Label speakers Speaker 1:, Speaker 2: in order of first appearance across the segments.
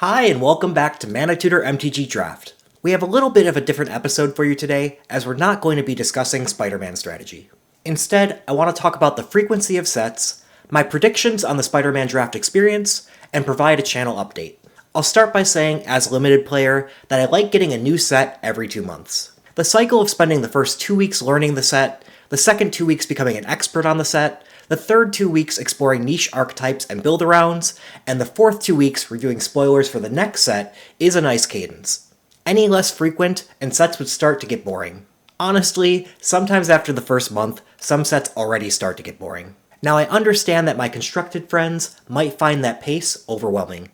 Speaker 1: Hi, and welcome back to ManaTutor MTG Draft. We have a little bit of a different episode for you today, as we're not going to be discussing Spider-Man strategy. Instead, I want to talk about the frequency of sets, my predictions on the Spider-Man draft experience, and provide a channel update. I'll start by saying, as a limited player, that I like getting a new set every 2 months. The cycle of spending the first 2 weeks learning the set, the second 2 weeks becoming an expert on the set, the third 2 weeks exploring niche archetypes and build-arounds, and the fourth 2 weeks reviewing spoilers for the next set is a nice cadence. Any less frequent, and sets would start to get boring. Honestly, sometimes after the first month, some sets already start to get boring. Now I understand that my constructed friends might find that pace overwhelming.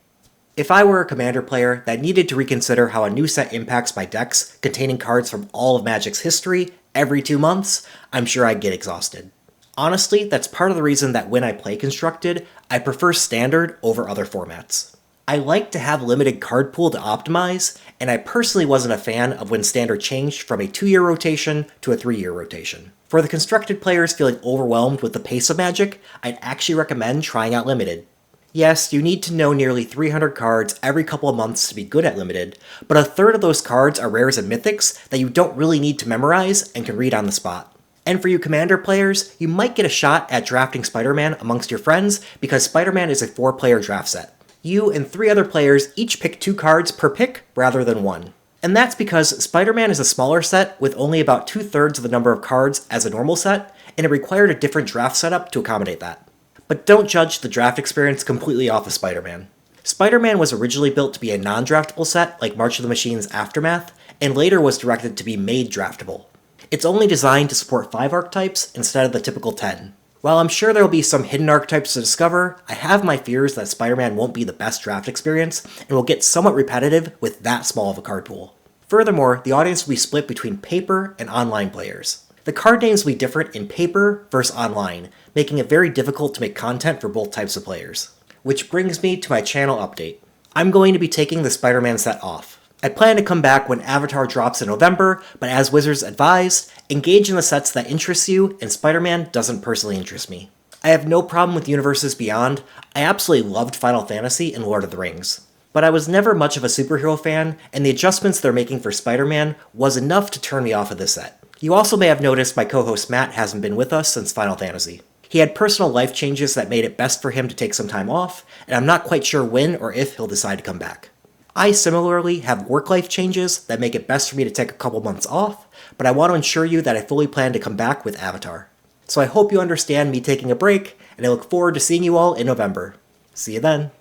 Speaker 1: If I were a Commander player that needed to reconsider how a new set impacts my decks containing cards from all of Magic's history every 2 months, I'm sure I'd get exhausted. Honestly, that's part of the reason that when I play Constructed, I prefer Standard over other formats. I like to have limited card pool to optimize, and I personally wasn't a fan of when Standard changed from a 2-year rotation to a 3-year rotation. For the Constructed players feeling overwhelmed with the pace of Magic, I'd actually recommend trying out Limited. Yes, you need to know nearly 300 cards every couple of months to be good at Limited, but a third of those cards are rares and mythics that you don't really need to memorize and can read on the spot. And for you Commander players, you might get a shot at drafting Spider-Man amongst your friends because Spider-Man is a 4-player draft set. You and 3 other players each pick 2 cards per pick rather than 1. And that's because Spider-Man is a smaller set with only about 2/3 of the number of cards as a normal set, and it required a different draft setup to accommodate that. But don't judge the draft experience completely off of Spider-Man. Spider-Man was originally built to be a non-draftable set like March of the Machines Aftermath, and later was directed to be made draftable. It's only designed to support 5 archetypes instead of the typical 10. While I'm sure there will be some hidden archetypes to discover, I have my fears that Spider-Man won't be the best draft experience and will get somewhat repetitive with that small of a card pool. Furthermore, the audience will be split between paper and online players. The card names will be different in paper versus online, making it very difficult to make content for both types of players. Which brings me to my channel update. I'm going to be taking the Spider-Man set off. I plan to come back when Avatar drops in November, but as Wizards advised, engage in the sets that interest you, and Spider-Man doesn't personally interest me. I have no problem with Universes Beyond. I absolutely loved Final Fantasy and Lord of the Rings. But I was never much of a superhero fan, and the adjustments they're making for Spider-Man was enough to turn me off of this set. You also may have noticed my co-host Matt hasn't been with us since Final Fantasy. He had personal life changes that made it best for him to take some time off, and I'm not quite sure when or if he'll decide to come back. I similarly have work-life changes that make it best for me to take a couple months off, but I want to ensure you that I fully plan to come back with Avatar. So I hope you understand me taking a break, and I look forward to seeing you all in November. See you then!